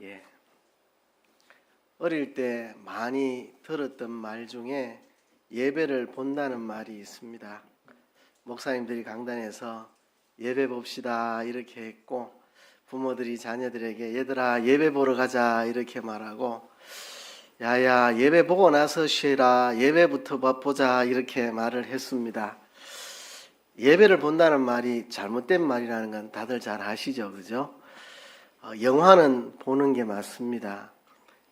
예. 어릴 때 많이 들었던 말 중에 예배를 본다는 말이 있습니다. 목사님들이 강단에서 예배 봅시다 이렇게 했고, 부모들이 자녀들에게 얘들아 예배 보러 가자 이렇게 말하고, 야야 예배 보고 나서 쉬라, 예배부터 보자 이렇게 말을 했습니다. 예배를 본다는 말이 잘못된 말이라는 건 다들 잘 아시죠, 그죠? 영화는 보는 게 맞습니다.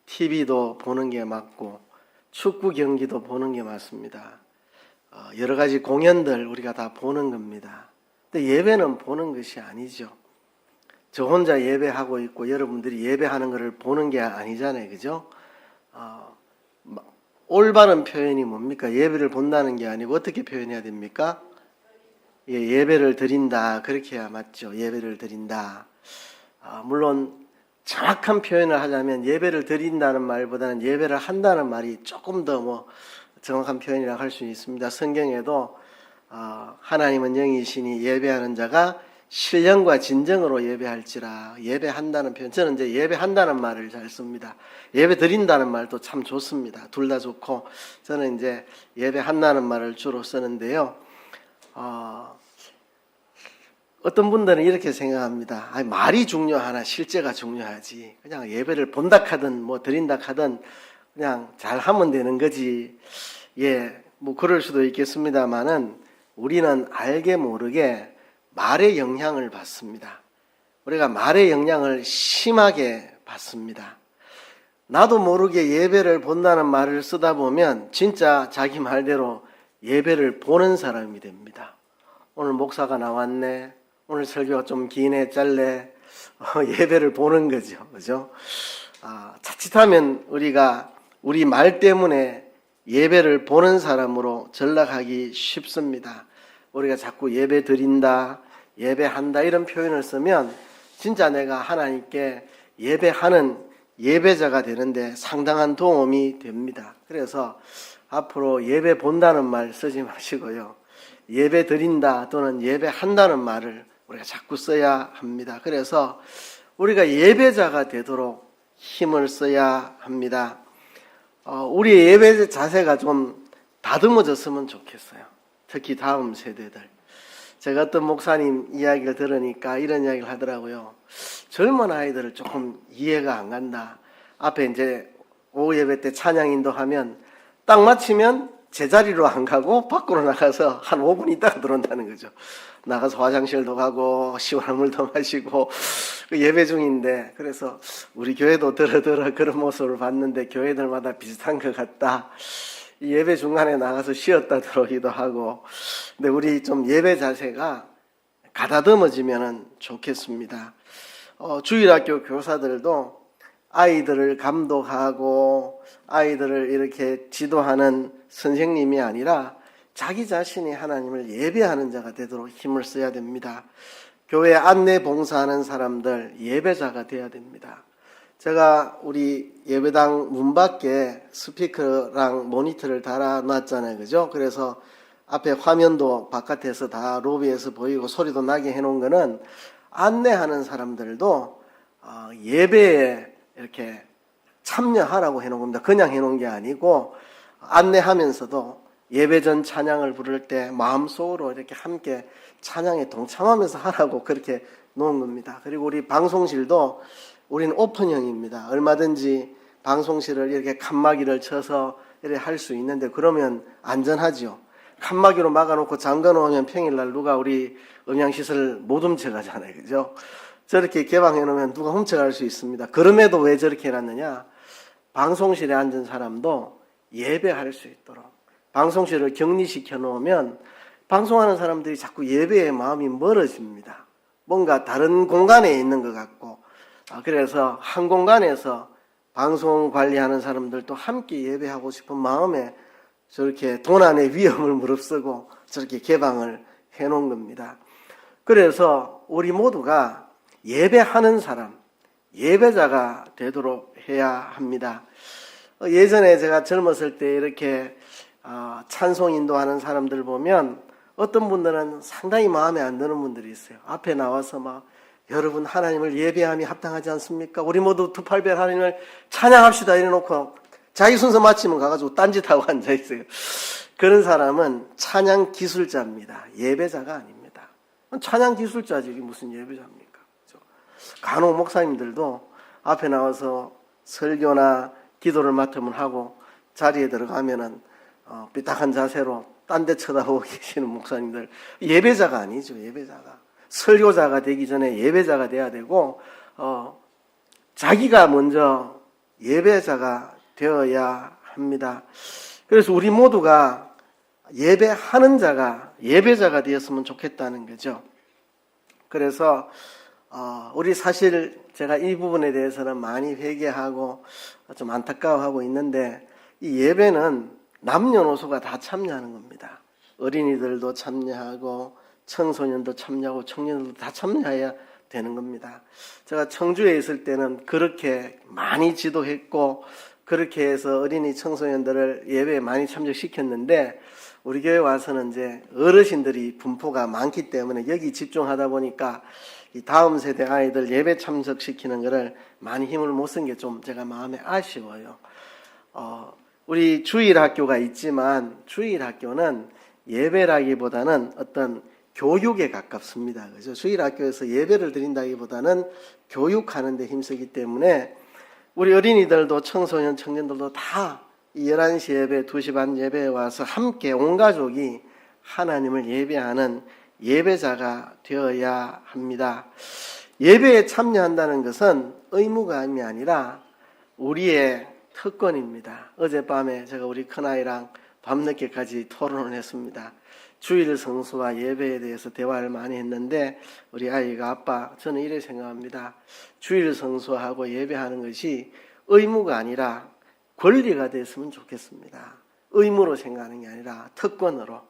TV도 보는 게 맞고 축구 경기도 보는 게 맞습니다. 여러 가지 공연들 우리가 다 보는 겁니다. 근데 예배는 보는 것이 아니죠. 저 혼자 예배하고 있고 여러분들이 예배하는 것을 보는 게 아니잖아요, 그죠? 올바른 표현이 뭡니까? 예배를 본다는 게 아니고 어떻게 표현해야 됩니까? 예배를 드린다, 그렇게 해야 맞죠. 예배를 드린다. 물론 정확한 표현을 하자면 예배를 드린다는 말보다는 예배를 한다는 말이 조금 더 정확한 표현이라고 할 수 있습니다. 성경에도 하나님은 영이시니 예배하는 자가 신령과 진정으로 예배할지라, 예배한다는 표현, 저는 이제 예배한다는 말을 잘 씁니다. 예배 드린다는 말도 참 좋습니다. 둘 다 좋고 저는 이제 예배한다는 말을 주로 쓰는데요. 어떤 분들은 이렇게 생각합니다. 말이 중요하나 실제가 중요하지. 그냥 예배를 본다 하든 드린다 하든 그냥 잘하면 되는 거지. 그럴 수도 있겠습니다만은 우리는 알게 모르게 말의 영향을 받습니다. 우리가 말의 영향을 심하게 받습니다. 나도 모르게 예배를 본다는 말을 쓰다 보면 진짜 자기 말대로 예배를 보는 사람이 됩니다. 오늘 목사가 나왔네. 오늘 설교가 좀 기네, 짧네. 예배를 보는 거죠. 그죠? 자칫하면 우리가 우리 말 때문에 예배를 보는 사람으로 전락하기 쉽습니다. 우리가 자꾸 예배 드린다, 예배한다 이런 표현을 쓰면 진짜 내가 하나님께 예배하는 예배자가 되는데 상당한 도움이 됩니다. 그래서 앞으로 예배 본다는 말 쓰지 마시고요. 예배 드린다 또는 예배한다는 말을 우리가 자꾸 써야 합니다. 그래서 우리가 예배자가 되도록 힘을 써야 합니다. 우리의 예배 자세가 좀 다듬어졌으면 좋겠어요. 특히 다음 세대들. 제가 어떤 목사님 이야기를 들으니까 이런 이야기를 하더라고요. 젊은 아이들을 조금 이해가 안 간다. 앞에 이제 오후 예배 때 찬양 인도하면 딱 마치면 제자리로 안 가고 밖으로 나가서 한 5분 있다가 들어온다는 거죠. 나가서 화장실도 가고 시원한 물도 마시고 예배 중인데, 그래서 우리 교회도 더러더러 그런 모습을 봤는데 교회들마다 비슷한 것 같다. 예배 중간에 나가서 쉬었다 들어오기도 하고. 근데 우리 좀 예배 자세가 가다듬어지면 좋겠습니다. 주일학교 교사들도 아이들을 감독하고 아이들을 이렇게 지도하는 선생님이 아니라 자기 자신이 하나님을 예배하는 자가 되도록 힘을 써야 됩니다. 교회 안내 봉사하는 사람들 예배자가 되어야 됩니다. 제가 우리 예배당 문 밖에 스피커랑 모니터를 달아놨잖아요, 그죠? 그래서 앞에 화면도 바깥에서 다 로비에서 보이고 소리도 나게 해놓은 거는 안내하는 사람들도 예배에 이렇게 참여하라고 해놓은 겁니다. 그냥 해놓은 게 아니고 안내하면서도 예배 전 찬양을 부를 때 마음속으로 이렇게 함께 찬양에 동참하면서 하라고 그렇게 놓은 겁니다. 그리고 우리 방송실도 우리는 오픈형입니다. 얼마든지 방송실을 이렇게 칸막이를 쳐서 이렇게 할 수 있는데 그러면 안전하죠. 칸막이로 막아놓고 잠가놓으면 평일날 누가 우리 음향시설을 못 훔쳐가잖아요, 그죠? 저렇게 개방해놓으면 누가 훔쳐갈 수 있습니다. 그럼에도 왜 저렇게 해놨느냐? 방송실에 앉은 사람도 예배할 수 있도록 방송실을 격리시켜 놓으면 방송하는 사람들이 자꾸 예배의 마음이 멀어집니다. 뭔가 다른 공간에 있는 것 같고. 그래서 한 공간에서 방송 관리하는 사람들도 함께 예배하고 싶은 마음에 저렇게 도난의 위험을 무릅쓰고 저렇게 개방을 해놓은 겁니다. 그래서 우리 모두가 예배하는 사람, 예배자가 되도록 해야 합니다. 예전에 제가 젊었을 때 이렇게 찬송 인도하는 사람들 보면 어떤 분들은 상당히 마음에 안 드는 분들이 있어요. 앞에 나와서 막 여러분 하나님을 예배함이 합당하지 않습니까? 우리 모두 두 팔 별 하나님을 찬양합시다 이래놓고 자기 순서 마치면 가가지고 딴짓하고 앉아있어요. 그런 사람은 찬양 기술자입니다. 예배자가 아닙니다. 찬양 기술자지 이게 무슨 예배자입니까? 그렇죠? 간혹 목사님들도 앞에 나와서 설교나 기도를 맡으면 하고 자리에 들어가면은 삐딱한 자세로 딴 데 쳐다보고 계시는 목사님들, 예배자가 아니죠. 예배자가 설교자가 되기 전에 예배자가 돼야 되고 자기가 먼저 예배자가 되어야 합니다. 그래서 우리 모두가 예배하는 자가 예배자가 되었으면 좋겠다는 거죠. 그래서 우리 사실 제가 이 부분에 대해서는 많이 회개하고 좀 안타까워하고 있는데, 이 예배는 남녀노소가 다 참여하는 겁니다. 어린이들도 참여하고 청소년도 참여하고 청년들도 다 참여해야 되는 겁니다. 제가 청주에 있을 때는 그렇게 많이 지도했고 그렇게 해서 어린이 청소년들을 예배에 많이 참여시켰는데, 우리 교회 와서는 이제 어르신들이 분포가 많기 때문에 여기 집중하다 보니까 이 다음 세대 아이들 예배 참석시키는 것을 많이 힘을 못 쓴 게 좀 제가 마음에 아쉬워요. 우리 주일학교가 있지만 주일학교는 예배라기보다는 어떤 교육에 가깝습니다. 그죠? 주일학교에서 예배를 드린다기보다는 교육하는 데 힘쓰기 때문에 우리 어린이들도 청소년, 청년들도 다 11시 예배, 2시 반 예배에 와서 함께 온 가족이 하나님을 예배하는 예배자가 되어야 합니다. 예배에 참여한다는 것은 의무감이 아니라 우리의 특권입니다. 어젯밤에 제가 우리 큰아이랑 밤늦게까지 토론을 했습니다. 주일 성수와 예배에 대해서 대화를 많이 했는데 우리 아이가 아빠 저는 이래 생각합니다. 주일 성수하고 예배하는 것이 의무가 아니라 권리가 됐으면 좋겠습니다. 의무로 생각하는 게 아니라 특권으로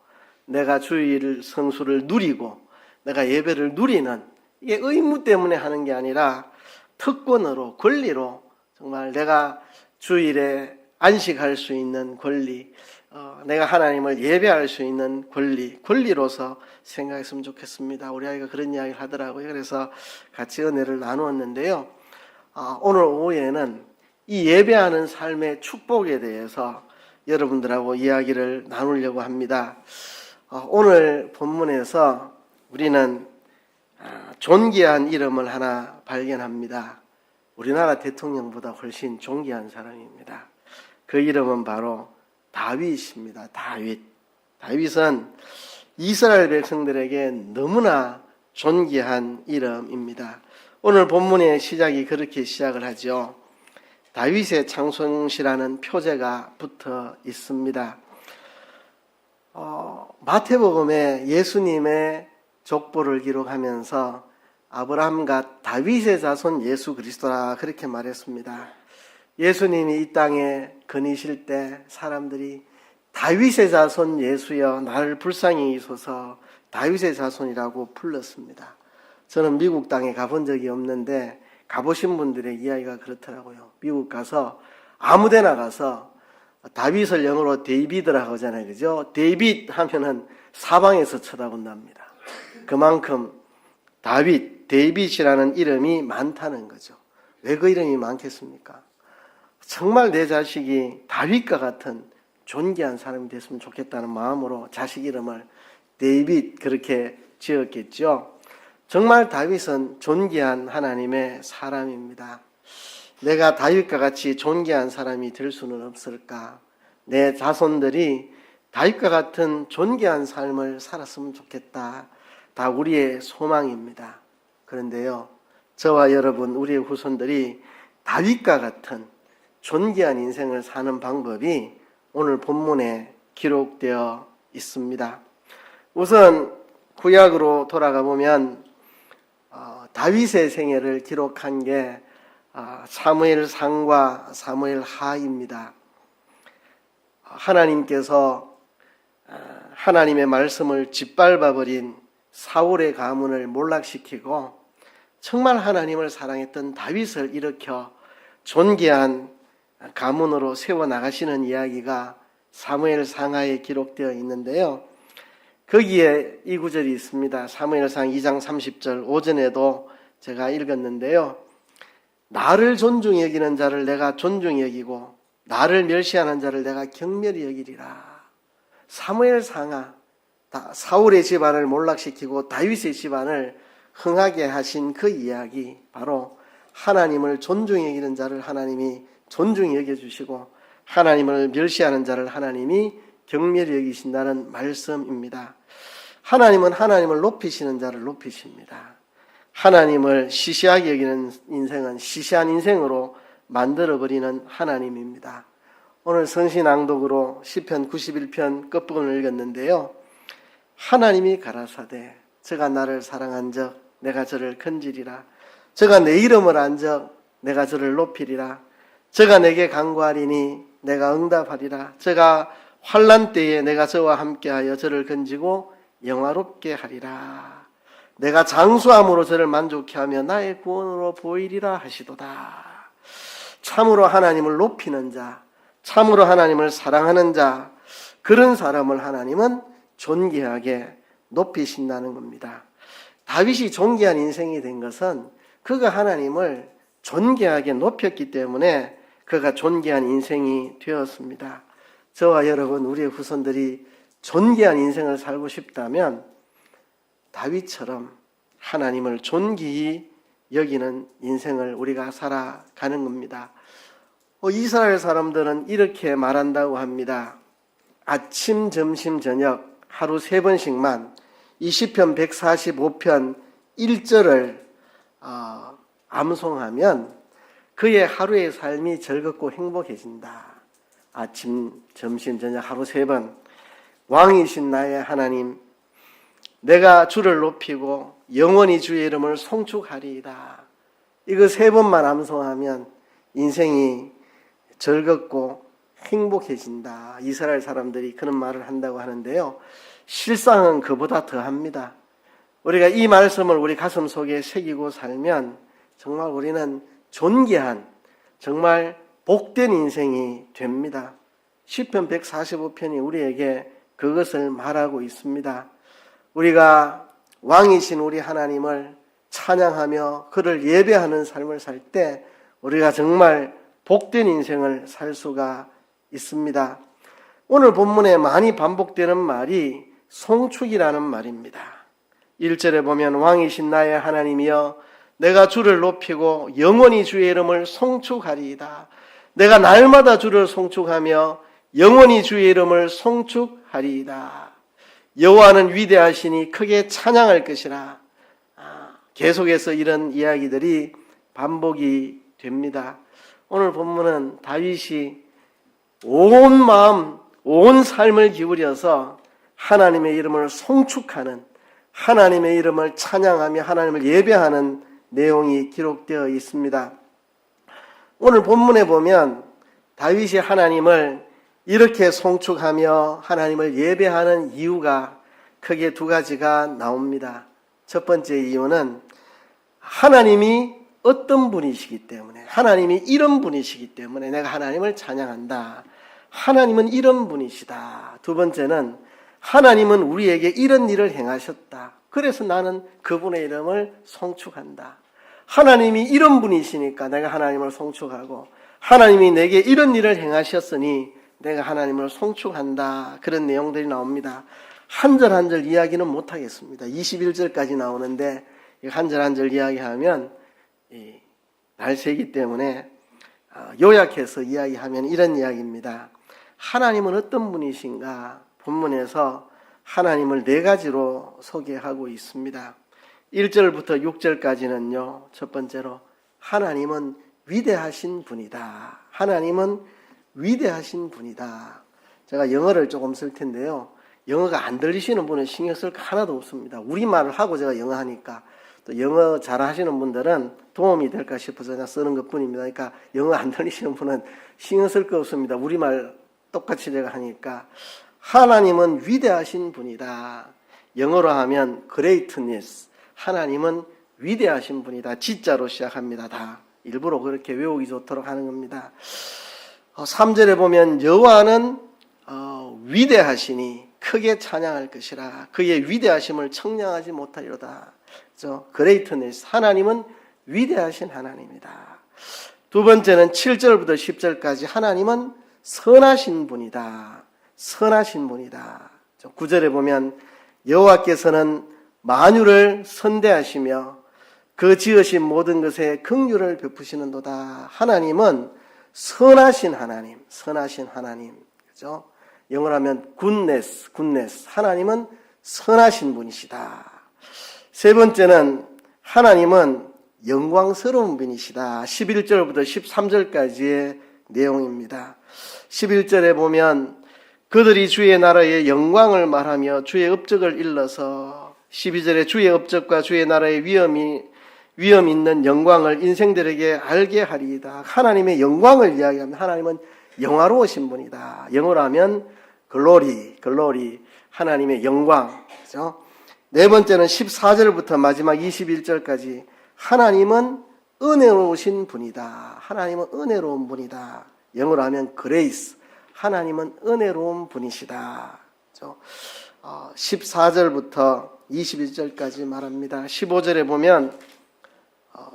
내가 주일 성수를 누리고 내가 예배를 누리는, 이게 의무 때문에 하는 게 아니라 특권으로 권리로 정말 내가 주일에 안식할 수 있는 권리, 내가 하나님을 예배할 수 있는 권리로서 생각했으면 좋겠습니다. 우리 아이가 그런 이야기를 하더라고요. 그래서 같이 은혜를 나누었는데요. 오늘 오후에는 이 예배하는 삶의 축복에 대해서 여러분들하고 이야기를 나누려고 합니다. 오늘 본문에서 우리는 존귀한 이름을 하나 발견합니다. 우리나라 대통령보다 훨씬 존귀한 사람입니다. 그 이름은 바로 다윗입니다. 다윗은 이스라엘 백성들에게 너무나 존귀한 이름입니다. 오늘 본문의 시작이 그렇게 시작을 하죠. 다윗의 창송시라는 표제가 붙어 있습니다. 마태복음에 예수님의 족보를 기록하면서 아브라함과 다윗의 자손 예수 그리스도라 그렇게 말했습니다. 예수님이 이 땅에 거니실 때 사람들이 다윗의 자손 예수여 나를 불쌍히 여기소서 다윗의 자손이라고 불렀습니다. 저는 미국 땅에 가본 적이 없는데 가보신 분들의 이야기가 그렇더라고요. 미국 가서 아무데나 가서 다윗을 영어로 데이비드라고 하잖아요. 그죠? 데이빗 하면은 사방에서 쳐다본답니다. 그만큼 데이빗이라는 이름이 많다는 거죠. 왜 그 이름이 많겠습니까? 정말 내 자식이 다윗과 같은 존귀한 사람이 됐으면 좋겠다는 마음으로 자식 이름을 데이빗 그렇게 지었겠죠. 정말 다윗은 존귀한 하나님의 사람입니다. 내가 다윗과 같이 존귀한 사람이 될 수는 없을까? 내 자손들이 다윗과 같은 존귀한 삶을 살았으면 좋겠다. 다 우리의 소망입니다. 그런데요, 저와 여러분, 우리의 후손들이 다윗과 같은 존귀한 인생을 사는 방법이 오늘 본문에 기록되어 있습니다. 우선 구약으로 돌아가 보면 다윗의 생애를 기록한 게 사무엘상과 사무엘하입니다. 하나님께서 하나님의 말씀을 짓밟아버린 사울의 가문을 몰락시키고 정말 하나님을 사랑했던 다윗을 일으켜 존귀한 가문으로 세워나가시는 이야기가 사무엘상하에 기록되어 있는데요. 거기에 이 구절이 있습니다. 사무엘상 2장 30절 오전에도 제가 읽었는데요. 나를 존중히 여기는 자를 내가 존중히 여기고 나를 멸시하는 자를 내가 경멸히 여기리라. 사무엘 상하, 사울의 집안을 몰락시키고 다윗의 집안을 흥하게 하신 그 이야기, 바로 하나님을 존중히 여기는 자를 하나님이 존중히 여겨주시고 하나님을 멸시하는 자를 하나님이 경멸히 여기신다는 말씀입니다. 하나님은 하나님을 높이시는 자를 높이십니다. 하나님을 시시하게 여기는 인생은 시시한 인생으로 만들어버리는 하나님입니다. 오늘 성신낭독으로 시편 91편 끝부분을 읽었는데요. 하나님이 가라사대 저가 나를 사랑한 적 내가 저를 건지리라. 저가 내 이름을 안 적 내가 저를 높이리라. 저가 내게 간구하리니 내가 응답하리라. 저가 환난 때에 내가 저와 함께하여 저를 건지고 영화롭게 하리라. 내가 장수함으로 저를 만족케 하며 나의 구원으로 보이리라 하시도다. 참으로 하나님을 높이는 자, 참으로 하나님을 사랑하는 자, 그런 사람을 하나님은 존귀하게 높이신다는 겁니다. 다윗이 존귀한 인생이 된 것은 그가 하나님을 존귀하게 높였기 때문에 그가 존귀한 인생이 되었습니다. 저와 여러분, 우리의 후손들이 존귀한 인생을 살고 싶다면 다윗처럼 하나님을 존귀히 여기는 인생을 우리가 살아가는 겁니다. 이스라엘 사람들은 이렇게 말한다고 합니다. 아침, 점심, 저녁 하루 3번씩만 이 시편 145편 1절을 암송하면 그의 하루의 삶이 즐겁고 행복해진다. 아침, 점심, 저녁 하루 3번 왕이신 나의 하나님, 내가 주를 높이고 영원히 주의 이름을 송축하리이다. 이거 3번만 암송하면 인생이 즐겁고 행복해진다. 이스라엘 사람들이 그런 말을 한다고 하는데요. 실상은 그보다 더합니다. 우리가 이 말씀을 우리 가슴 속에 새기고 살면 정말 우리는 존귀한, 정말 복된 인생이 됩니다. 시편 145편이 우리에게 그것을 말하고 있습니다. 우리가 왕이신 우리 하나님을 찬양하며 그를 예배하는 삶을 살 때 우리가 정말 복된 인생을 살 수가 있습니다. 오늘 본문에 많이 반복되는 말이 송축이라는 말입니다. 1절에 보면 왕이신 나의 하나님이여 내가 주를 높이고 영원히 주의 이름을 송축하리이다. 내가 날마다 주를 송축하며 영원히 주의 이름을 송축하리이다. 여호와는 위대하시니 크게 찬양할 것이라. 계속해서 이런 이야기들이 반복이 됩니다. 오늘 본문은 다윗이 온 마음, 온 삶을 기울여서 하나님의 이름을 송축하는, 하나님의 이름을 찬양하며 하나님을 예배하는 내용이 기록되어 있습니다. 오늘 본문에 보면 다윗이 하나님을 이렇게 송축하며 하나님을 예배하는 이유가 크게 2가지가 나옵니다. 첫 번째 이유는 하나님이 어떤 분이시기 때문에, 하나님이 이런 분이시기 때문에 내가 하나님을 찬양한다. 하나님은 이런 분이시다. 2번째는 하나님은 우리에게 이런 일을 행하셨다. 그래서 나는 그분의 이름을 송축한다. 하나님이 이런 분이시니까 내가 하나님을 송축하고, 하나님이 내게 이런 일을 행하셨으니 내가 하나님을 송축한다. 그런 내용들이 나옵니다. 한 절 한 절 이야기는 못하겠습니다. 21절까지 나오는데 한 절 한 절 이야기하면 날새기 때문에 요약해서 이야기하면 이런 이야기입니다. 하나님은 어떤 분이신가? 본문에서 하나님을 4가지로 소개하고 있습니다. 1절부터 6절까지는요. 첫 번째로 하나님은 위대하신 분이다. 하나님은 위대하신 분이다. 제가 영어를 조금 쓸 텐데요. 영어가 안 들리시는 분은 신경 쓸 거 하나도 없습니다. 우리말을 하고 제가 영어 하니까 또 영어 잘 하시는 분들은 도움이 될까 싶어서 그냥 쓰는 것 뿐입니다. 그러니까 영어 안 들리시는 분은 신경 쓸 거 없습니다. 우리말 똑같이 제가 하니까 하나님은 위대하신 분이다. 영어로 하면 greatness. 하나님은 위대하신 분이다. 지자로 시작합니다. 다 일부러 그렇게 외우기 좋도록 하는 겁니다. 3절에 보면 여호와는 위대하시니 크게 찬양할 것이라. 그의 위대하심을 청량하지 못하리로다. 그죠? greatness. 하나님은 위대하신 하나님이다. 두 번째는 7절부터 10절까지 하나님은 선하신 분이다. 선하신 분이다. 9절에 보면 여호와께서는 만유를 선대하시며 그 지으신 모든 것에 긍휼을 베푸시는도다. 하나님은 선하신 하나님, 선하신 하나님. 그죠? 영어로 하면 goodness. 하나님은 선하신 분이시다. 세 번째는 하나님은 영광스러운 분이시다. 11절부터 13절까지의 내용입니다. 11절에 보면 그들이 주의 나라의 영광을 말하며 주의 업적을 일러서 12절에 주의 업적과 주의 나라의 위엄 있는 영광을 인생들에게 알게 하리이다. 하나님의 영광을 이야기하면 하나님은 영화로우신 분이다. 영어로 하면 글로리, 하나님의 영광. 그죠? 네 번째는 14절부터 마지막 21절까지 하나님은 은혜로우신 분이다. 하나님은 은혜로운 분이다. 영어로 하면 grace. 하나님은 은혜로운 분이시다. 14절부터 21절까지 말합니다. 15절에 보면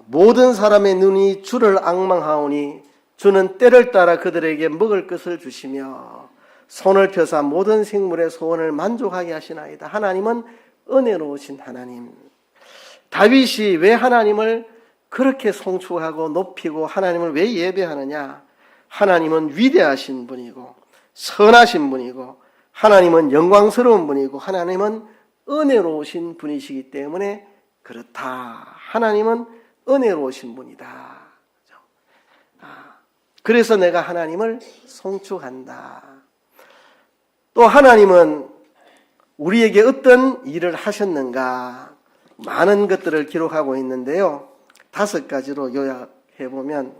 모든 사람의 눈이 주를 앙망하오니 주는 때를 따라 그들에게 먹을 것을 주시며 손을 펴사 모든 생물의 소원을 만족하게 하시나이다. 하나님은 은혜로우신 하나님. 다윗이 왜 하나님을 그렇게 송축하고 높이고 하나님을 왜 예배하느냐? 하나님은 위대하신 분이고 선하신 분이고 하나님은 영광스러운 분이고 하나님은 은혜로우신 분이시기 때문에 그렇다. 하나님은 은혜로우신 분이다. 그래서 내가 하나님을 송축한다. 또 하나님은 우리에게 어떤 일을 하셨는가? 많은 것들을 기록하고 있는데요. 5가지로 요약해보면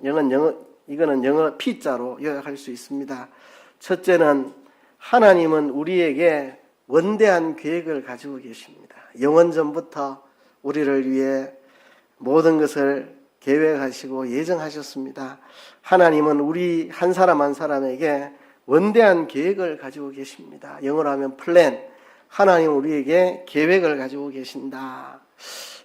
이거는 영어 P자로 요약할 수 있습니다. 첫째는 하나님은 우리에게 원대한 계획을 가지고 계십니다. 영원전부터 우리를 위해 모든 것을 계획하시고 예정하셨습니다. 하나님은 우리 한 사람 한 사람에게 원대한 계획을 가지고 계십니다. 영어로 하면 플랜. 하나님은 우리에게 계획을 가지고 계신다.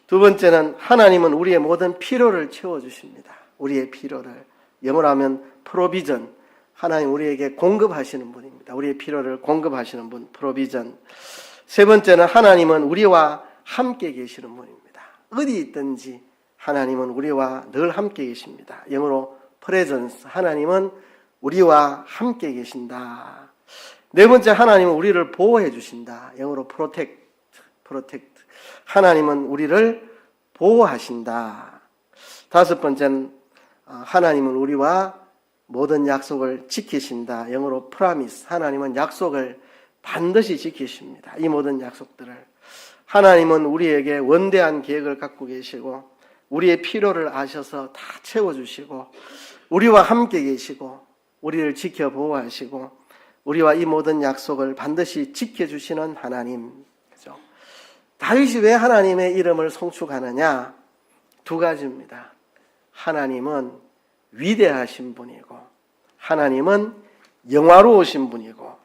두 번째는 하나님은 우리의 모든 필요를 채워주십니다. 우리의 필요를. 영어로 하면 프로비전. 하나님 우리에게 공급하시는 분입니다. 우리의 필요를 공급하시는 분, 프로비전. 세 번째는 하나님은 우리와 함께 계시는 분입니다. 어디 있든지 하나님은 우리와 늘 함께 계십니다. 영어로 presence. 하나님은 우리와 함께 계신다. 네 번째, 하나님은 우리를 보호해 주신다. 영어로 protect. 하나님은 우리를 보호하신다. 다섯 번째는 하나님은 우리와 모든 약속을 지키신다. 영어로 promise. 하나님은 약속을 반드시 지키십니다. 이 모든 약속들을. 하나님은 우리에게 원대한 계획을 갖고 계시고 우리의 필요를 아셔서 다 채워주시고 우리와 함께 계시고 우리를 지켜 보호하시고 우리와 이 모든 약속을 반드시 지켜주시는 하나님. 그죠? 다윗이 왜 하나님의 이름을 송축하느냐? 2가지입니다. 하나님은 위대하신 분이고 하나님은 영화로우신 분이고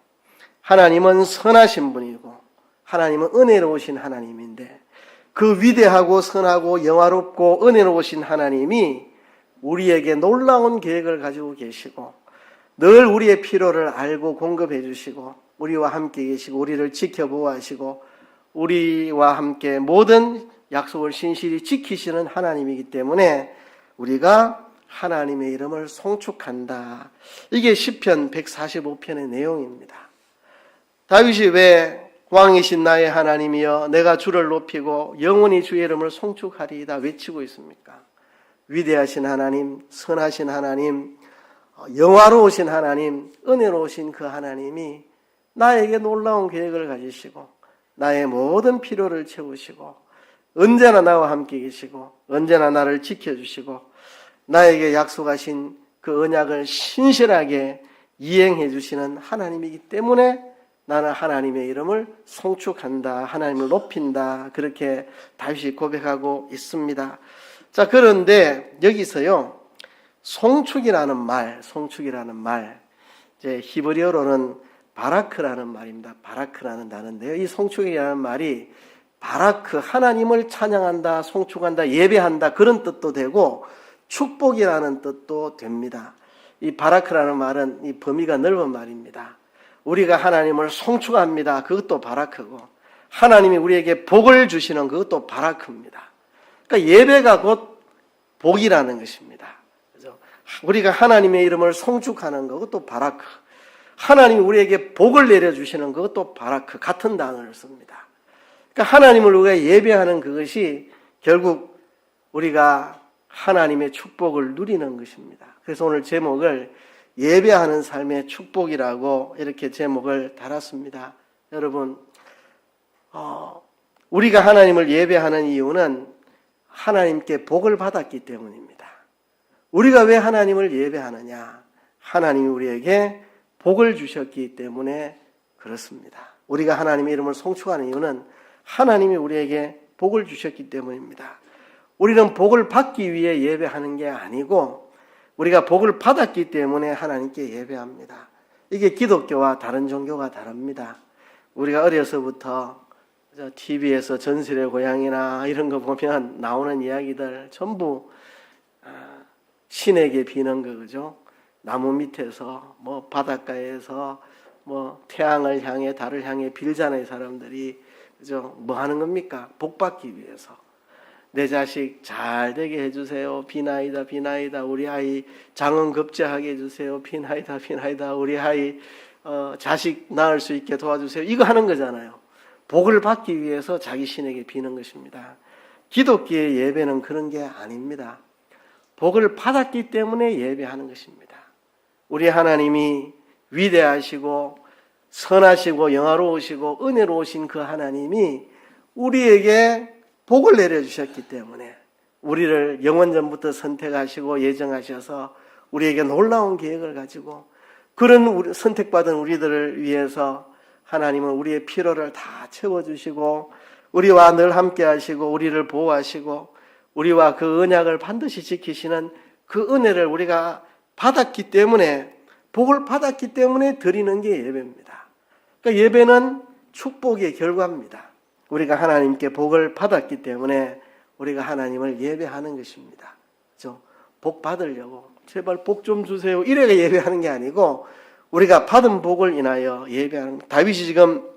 하나님은 선하신 분이고 하나님은 은혜로우신 하나님인데 그 위대하고 선하고 영화롭고 은혜로우신 하나님이 우리에게 놀라운 계획을 가지고 계시고 늘 우리의 필요를 알고 공급해 주시고 우리와 함께 계시고 우리를 지켜보호하시고 우리와 함께 모든 약속을 신실히 지키시는 하나님이기 때문에 우리가 하나님의 이름을 송축한다. 이게 시편 145편의 내용입니다. 다윗이 왜 왕이신 나의 하나님이여 내가 주를 높이고 영원히 주의 이름을 송축하리이다 외치고 있습니까? 위대하신 하나님, 선하신 하나님, 영화로우신 하나님, 은혜로우신 그 하나님이 나에게 놀라운 계획을 가지시고 나의 모든 필요를 채우시고 언제나 나와 함께 계시고 언제나 나를 지켜주시고 나에게 약속하신 그 언약을 신실하게 이행해 주시는 하나님이기 때문에 나는 하나님의 이름을 송축한다. 하나님을 높인다. 그렇게 다윗이 고백하고 있습니다. 자, 그런데 여기서요. 송축이라는 말, 이제 히브리어로는 바라크라는 말입니다. 바라크라는 단어인데요. 이 송축이라는 말이 바라크, 하나님을 찬양한다, 송축한다, 예배한다 그런 뜻도 되고 축복이라는 뜻도 됩니다. 이 바라크라는 말은 이 범위가 넓은 말입니다. 우리가 하나님을 송축합니다. 그것도 바라크고 하나님이 우리에게 복을 주시는 그것도 바라크입니다. 그러니까 예배가 곧 복이라는 것입니다. 그죠? 우리가 하나님의 이름을 송축하는 그것도 바라크. 하나님이 우리에게 복을 내려주시는 그것도 바라크. 같은 단어를 씁니다. 그러니까 하나님을 우리가 예배하는 그것이 결국 우리가 하나님의 축복을 누리는 것입니다. 그래서 오늘 제목을 예배하는 삶의 축복이라고 이렇게 제목을 달았습니다. 여러분, 우리가 하나님을 예배하는 이유는 하나님께 복을 받았기 때문입니다. 우리가 왜 하나님을 예배하느냐? 하나님이 우리에게 복을 주셨기 때문에 그렇습니다. 우리가 하나님의 이름을 송축하는 이유는 하나님이 우리에게 복을 주셨기 때문입니다. 우리는 복을 받기 위해 예배하는 게 아니고 우리가 복을 받았기 때문에 하나님께 예배합니다. 이게 기독교와 다른 종교가 다릅니다. 우리가 어려서부터 TV에서 전설의 고향이나 이런 거 보면 나오는 이야기들 전부 신에게 비는 거, 그죠? 나무 밑에서, 뭐 바닷가에서, 뭐 태양을 향해, 달을 향해 빌잖아요, 사람들이. 그죠? 뭐 하는 겁니까? 복 받기 위해서. 내 자식 잘 되게 해주세요. 비나이다, 비나이다. 우리 아이 장원급제하게 해주세요. 비나이다, 비나이다. 우리 아이 자식 낳을 수 있게 도와주세요. 이거 하는 거잖아요. 복을 받기 위해서 자기 신에게 비는 것입니다. 기독교의 예배는 그런 게 아닙니다. 복을 받았기 때문에 예배하는 것입니다. 우리 하나님이 위대하시고 선하시고 영화로우시고 은혜로우신 그 하나님이 우리에게 복을 내려주셨기 때문에 우리를 영원전부터 선택하시고 예정하셔서 우리에게 놀라운 계획을 가지고 그런 선택받은 우리들을 위해서 하나님은 우리의 필요를 다 채워주시고 우리와 늘 함께 하시고 우리를 보호하시고 우리와 그 언약을 반드시 지키시는 그 은혜를 우리가 받았기 때문에 복을 받았기 때문에 드리는 게 예배입니다. 그러니까 예배는 축복의 결과입니다. 우리가 하나님께 복을 받았기 때문에 우리가 하나님을 예배하는 것입니다. 그렇죠? 복 받으려고 제발 복 좀 주세요 이래가 예배하는 게 아니고 우리가 받은 복을 인하여 예배하는, 다윗이 지금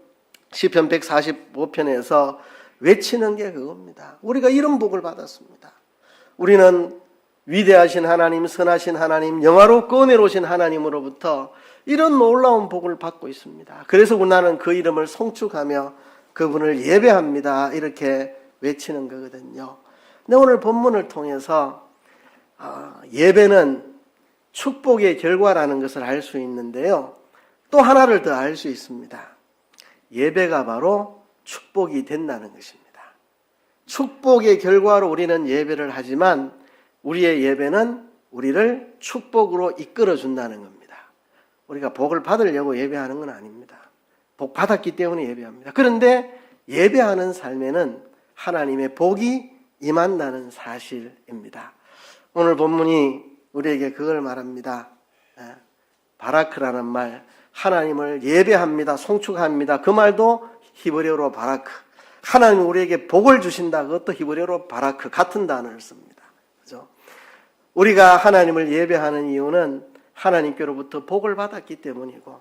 시편 145편에서 외치는 게 그겁니다. 우리가 이런 복을 받았습니다. 우리는 위대하신 하나님, 선하신 하나님, 영화롭고 은혜로우신 하나님으로부터 이런 놀라운 복을 받고 있습니다. 그래서 나는 그 이름을 송축하며 그분을 예배합니다. 이렇게 외치는 거거든요. 근데 오늘 본문을 통해서 예배는 축복의 결과라는 것을 알 수 있는데요. 또 하나를 더 알 수 있습니다. 예배가 바로 축복이 된다는 것입니다. 축복의 결과로 우리는 예배를 하지만 우리의 예배는 우리를 축복으로 이끌어 준다는 겁니다. 우리가 복을 받으려고 예배하는 건 아닙니다. 복 받았기 때문에 예배합니다. 그런데 예배하는 삶에는 하나님의 복이 임한다는 사실입니다. 오늘 본문이 우리에게 그걸 말합니다. 바라크라는 말, 하나님을 예배합니다, 송축합니다. 그 말도 히브리어로 바라크. 하나님이 우리에게 복을 주신다. 그것도 히브리어로 바라크. 같은 단어를 씁니다. 그죠? 우리가 하나님을 예배하는 이유는 하나님께로부터 복을 받았기 때문이고,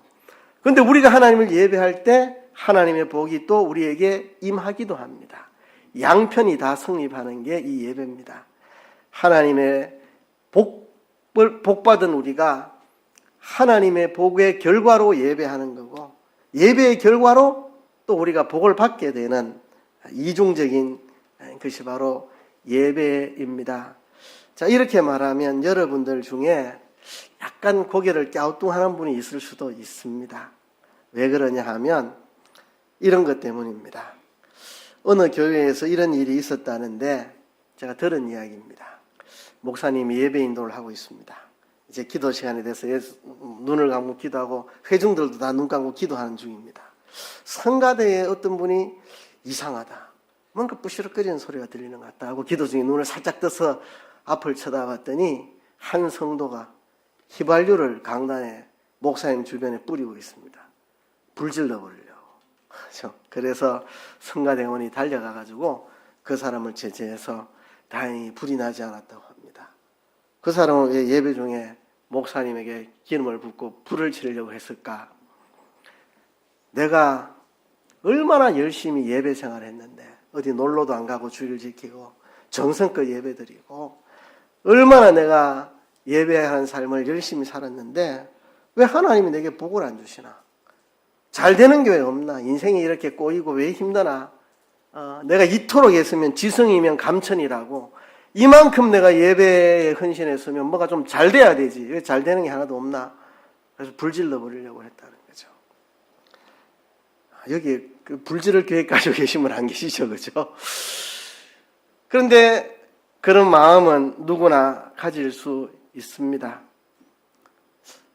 그런데 우리가 하나님을 예배할 때 하나님의 복이 또 우리에게 임하기도 합니다. 양편이 다 성립하는 게 이 예배입니다. 하나님의 복받은 우리가 하나님의 복의 결과로 예배하는 거고, 예배의 결과로 또 우리가 복을 받게 되는 이중적인 것이 바로 예배입니다. 자, 이렇게 말하면 여러분들 중에 약간 고개를 갸우뚱하는 분이 있을 수도 있습니다. 왜 그러냐 하면 이런 것 때문입니다. 어느 교회에서 이런 일이 있었다는데 제가 들은 이야기입니다. 목사님이 예배 인도를 하고 있습니다. 이제 기도 시간이 돼서 눈을 감고 기도하고 회중들도 다 눈 감고 기도하는 중입니다. 성가대에 어떤 분이 이상하다, 뭔가 부시럭거리는 소리가 들리는 것 같다 하고 기도 중에 눈을 살짝 떠서 앞을 쳐다봤더니 한 성도가 휘발유를 강단에 목사님 주변에 뿌리고 있습니다. 불질러 버리려고. 그래서 성가대원이 달려가가지고 그 사람을 제재해서 다행히 불이 나지 않았다고 합니다. 그 사람은 왜 예배 중에 목사님에게 기름을 붓고 불을 지르려고 했을까? 내가 얼마나 열심히 예배 생활을 했는데 어디 놀러도 안 가고 주일 지키고 정성껏 예배 드리고 얼마나 내가 예배하는 삶을 열심히 살았는데 왜 하나님이 내게 복을 안 주시나? 잘 되는 교회 없나? 인생이 이렇게 꼬이고 왜 힘드나? 내가 이토록 했으면 지성이면 감천이라고 이만큼 내가 예배에 헌신했으면 뭐가 좀 잘 돼야 되지. 왜 잘 되는 게 하나도 없나? 그래서 불질러 버리려고 했다는 거죠. 여기 그 불지를 교회 가지고 계신 분 안 계시죠? 그죠? 그런데 그런 마음은 누구나 가질 수 있습니다.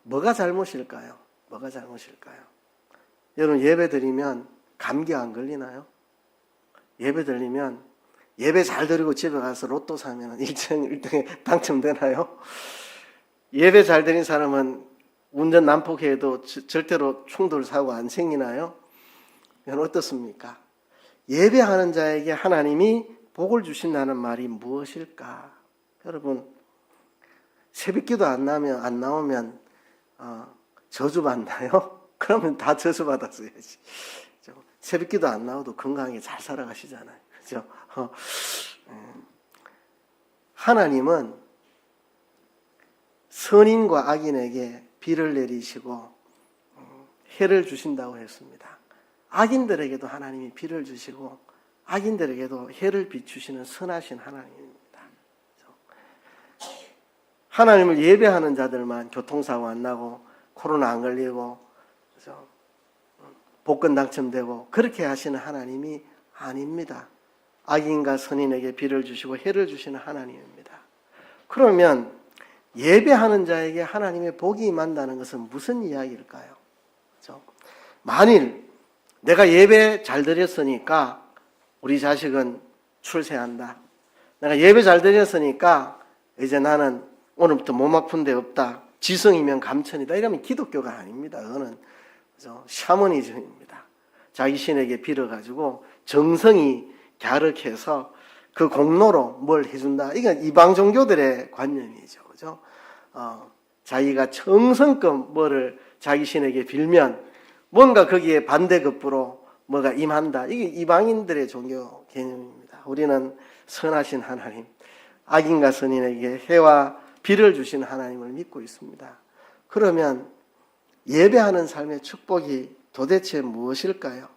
뭐가 잘못일까요? 뭐가 잘못일까요? 여러분 예배 드리면 감기 안 걸리나요? 예배 드리면 예배 잘 드리고 집에 가서 로또 사면 1등에 당첨되나요? 예배 잘 드린 사람은 운전 난폭해도 절대로 충돌 사고 안 생기나요? 이건 어떻습니까? 예배하는 자에게 하나님이 복을 주신다는 말이 무엇일까? 여러분 새벽기도 안 나오면 저주받나요? 그러면 다 저주받았어야지. 새벽기도 안 나와도 건강하게 잘 살아가시잖아요. 그죠? 하나님은 선인과 악인에게 비를 내리시고 해를 주신다고 했습니다. 악인들에게도 하나님이 비를 주시고 악인들에게도 해를 비추시는 선하신 하나님입니다. 하나님을 예배하는 자들만 교통사고 안 나고 코로나 안 걸리고 복권 당첨되고 그렇게 하시는 하나님이 아닙니다. 악인과 선인에게 비를 주시고 해를 주시는 하나님입니다. 그러면 예배하는 자에게 하나님의 복이 임한다는 것은 무슨 이야기일까요? 그렇죠? 만일 내가 예배 잘 드렸으니까 우리 자식은 출세한다. 내가 예배 잘 드렸으니까 이제 나는 오늘부터 몸 아픈 데 없다. 지성이면 감천이다. 이러면 기독교가 아닙니다. 그거는 샤머니즘입니다. 자기 신에게 빌어가지고 정성이 갸륵해서 그 공로로 뭘 해준다. 이건 이방 종교들의 관념이죠. 그죠? 자기가 정성껏 뭐를 자기 신에게 빌면 뭔가 거기에 반대급부로 뭐가 임한다. 이게 이방인들의 종교 개념입니다. 우리는 선하신 하나님, 악인과 선인에게 해와 비를 주시는 하나님을 믿고 있습니다. 그러면 예배하는 삶의 축복이 도대체 무엇일까요?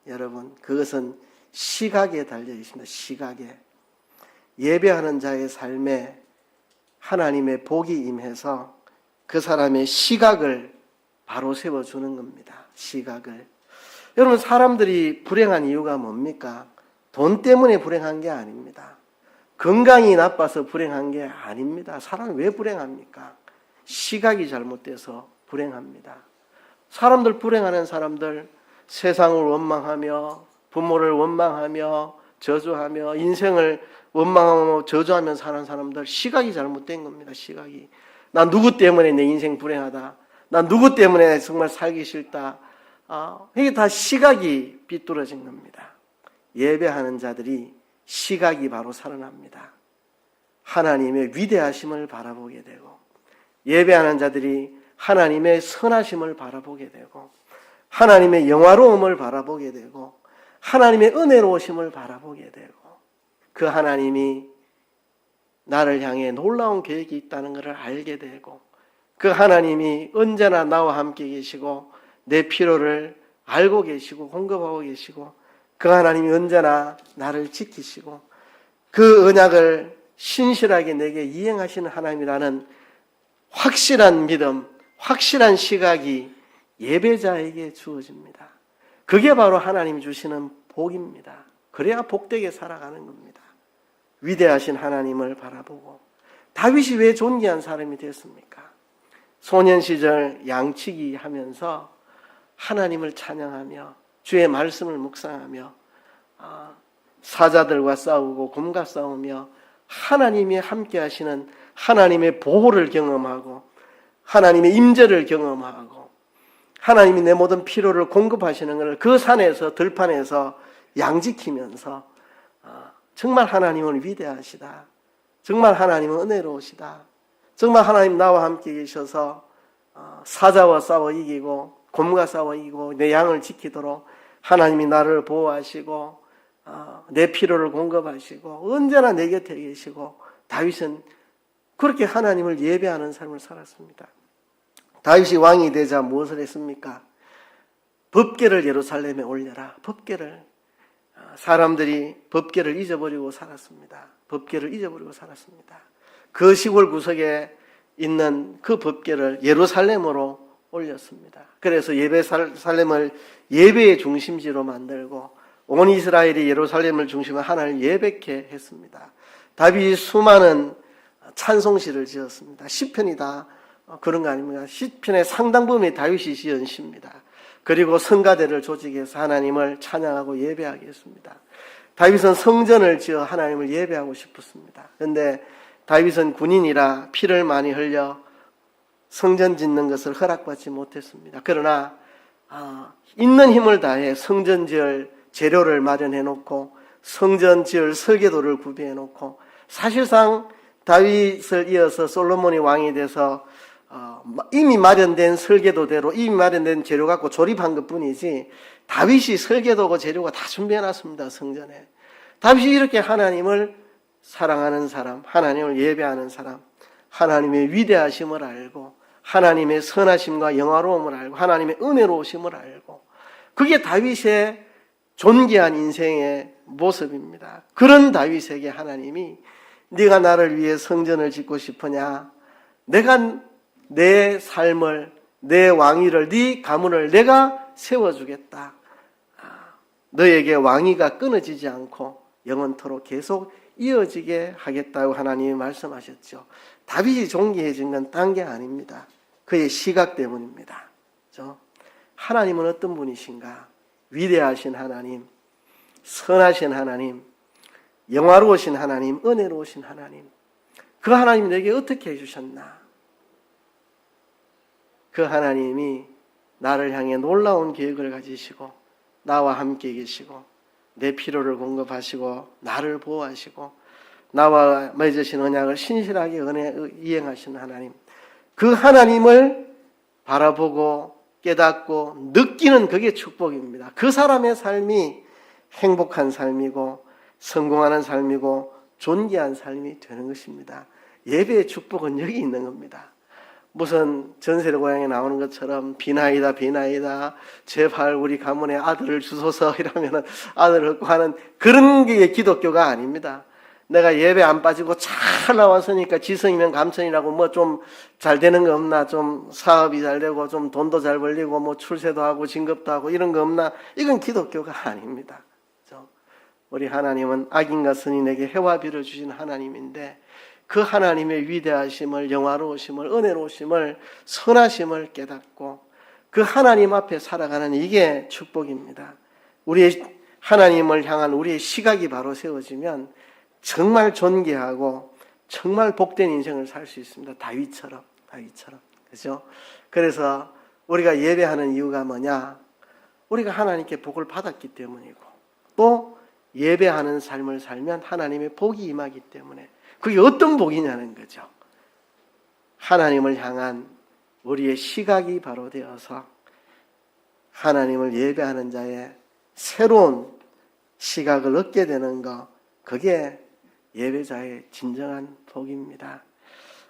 여러분, 그것은 시각에 달려 있습니다. 시각에. 예배하는 자의 삶에 하나님의 복이 임해서 그 사람의 시각을 바로 세워주는 겁니다. 시각을. 여러분, 사람들이 불행한 이유가 뭡니까? 돈 때문에 불행한 게 아닙니다. 건강이 나빠서 불행한 게 아닙니다. 사람이 왜 불행합니까? 시각이 잘못돼서 불행합니다. 사람들 불행하는 사람들 세상을 원망하며 부모를 원망하며 저주하며 인생을 원망하며 저주하며 사는 사람들 시각이 잘못된 겁니다. 시각이. 나 누구 때문에 내 인생 불행하다. 나 누구 때문에 정말 살기 싫다. 이게 다 시각이 삐뚤어진 겁니다. 예배하는 자들이 시각이 바로 살아납니다. 하나님의 위대하심을 바라보게 되고 예배하는 자들이 하나님의 선하심을 바라보게 되고 하나님의 영화로움을 바라보게 되고 하나님의 은혜로우심을 바라보게 되고 그 하나님이 나를 향해 놀라운 계획이 있다는 것을 알게 되고 그 하나님이 언제나 나와 함께 계시고 내 필요를 알고 계시고 공급하고 계시고 그 하나님이 언제나 나를 지키시고 그 언약을 신실하게 내게 이행하시는 하나님이라는 확실한 믿음, 확실한 시각이 예배자에게 주어집니다. 그게 바로 하나님이 주시는 복입니다. 그래야 복되게 살아가는 겁니다. 위대하신 하나님을 바라보고 다윗이 왜 존귀한 사람이 됐습니까? 소년 시절 양치기 하면서 하나님을 찬양하며 주의 말씀을 묵상하며 사자들과 싸우고 곰과 싸우며 하나님이 함께 하시는 하나님의 보호를 경험하고 하나님의 임재를 경험하고 하나님이 내 모든 필요를 공급하시는 것을 그 산에서 들판에서 양지키면서 정말 하나님은 위대하시다. 정말 하나님은 은혜로우시다. 정말 하나님 나와 함께 계셔서 사자와 싸워 이기고 곰과 싸워 이기고 내 양을 지키도록 하나님이 나를 보호하시고 내 필요를 공급하시고 언제나 내 곁에 계시고 다윗은 그렇게 하나님을 예배하는 삶을 살았습니다. 다윗이 왕이 되자 무엇을 했습니까? 법궤를 예루살렘에 올려라. 법궤를. 사람들이 법궤를 잊어버리고 살았습니다. 법궤를 잊어버리고 살았습니다. 그 시골 구석에 있는 그 법궤를 예루살렘으로 올렸습니다. 그래서 예루살렘을 예배의 중심지로 만들고 온 이스라엘이 예루살렘을 중심으로 하나님을 예배케 했습니다. 다윗이 수많은 찬송시를 지었습니다. 시편이 다 그런 거 아닙니까? 시편의 상당 부분이 다윗이 지은 시입니다. 그리고 성가대를 조직해서 하나님을 찬양하고 예배하게 했습니다. 다윗은 성전을 지어 하나님을 예배하고 싶었습니다. 그런데 다윗은 군인이라 피를 많이 흘려 성전 짓는 것을 허락받지 못했습니다. 그러나 있는 힘을 다해 성전 지을 재료를 마련해 놓고 성전 지을 설계도를 구비해 놓고 사실상 다윗을 이어서 솔로몬이 왕이 돼서 이미 마련된 설계도대로 이미 마련된 재료 갖고 조립한 것뿐이지 다윗이 설계도고 재료가 다 준비해 놨습니다. 성전에. 다윗이 이렇게 하나님을 사랑하는 사람, 하나님을 예배하는 사람, 하나님의 위대하심을 알고 하나님의 선하심과 영화로움을 알고 하나님의 은혜로우심을 알고 그게 다윗의 존귀한 인생의 모습입니다. 그런 다윗에게 하나님이 네가 나를 위해 성전을 짓고 싶으냐? 내가 내 삶을, 내 왕위를, 네 가문을 내가 세워주겠다. 너에게 왕위가 끊어지지 않고 영원토록 계속 이어지게 하겠다고 하나님이 말씀하셨죠. 다윗이 존귀해진 건 딴 게 아닙니다. 그의 시각 때문입니다. 그렇죠? 하나님은 어떤 분이신가? 위대하신 하나님, 선하신 하나님, 영화로우신 하나님, 은혜로우신 하나님. 그 하나님이 내게 어떻게 해주셨나? 그 하나님이 나를 향해 놀라운 계획을 가지시고 나와 함께 계시고 내 필요를 공급하시고 나를 보호하시고 나와 맺으신 언약을 신실하게 이행하시는 하나님. 그 하나님을 바라보고 깨닫고 느끼는 그게 축복입니다. 그 사람의 삶이 행복한 삶이고 성공하는 삶이고 존귀한 삶이 되는 것입니다. 예배의 축복은 여기 있는 겁니다. 무슨 전설의 고향에 나오는 것처럼 비나이다 비나이다 제발 우리 가문에 아들을 주소서 이러면 아들을 얻고 하는 그런 게 기독교가 아닙니다. 내가 예배 안 빠지고 잘 나왔으니까 지성이면 감천이라고 뭐 좀 잘 되는 거 없나, 좀 사업이 잘 되고 좀 돈도 잘 벌리고 뭐 출세도 하고 진급도 하고 이런 거 없나, 이건 기독교가 아닙니다. 그렇죠? 우리 하나님은 악인과 선인에게 해와 비를 주신 하나님인데 그 하나님의 위대하심을, 영화로우심을, 은혜로우심을, 선하심을 깨닫고 그 하나님 앞에 살아가는 이게 축복입니다. 우리의 하나님을 향한 우리의 시각이 바로 세워지면 정말 존귀하고 정말 복된 인생을 살 수 있습니다. 다윗처럼. 그죠? 그래서 우리가 예배하는 이유가 뭐냐? 우리가 하나님께 복을 받았기 때문이고 또 예배하는 삶을 살면 하나님의 복이 임하기 때문에 그게 어떤 복이냐는 거죠. 하나님을 향한 우리의 시각이 바로 되어서 하나님을 예배하는 자의 새로운 시각을 얻게 되는 것, 그게 예배자의 진정한 복입니다.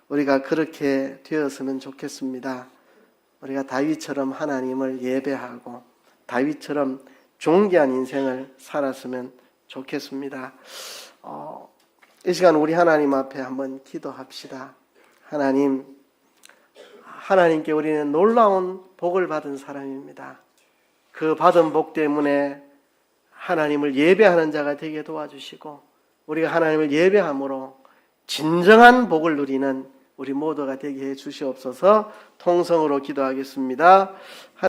우리가 그렇게 되었으면 좋겠습니다. 우리가 다윗처럼 하나님을 예배하고 다윗처럼 존귀한 인생을 살았으면 좋겠습니다. 이 시간 우리 하나님 앞에 한번 기도합시다. 하나님께 우리는 놀라운 복을 받은 사람입니다. 그 받은 복 때문에 하나님을 예배하는 자가 되게 도와주시고 우리가 하나님을 예배함으로 진정한 복을 누리는 우리 모두가 되게 해 주시옵소서. 통성으로 기도하겠습니다.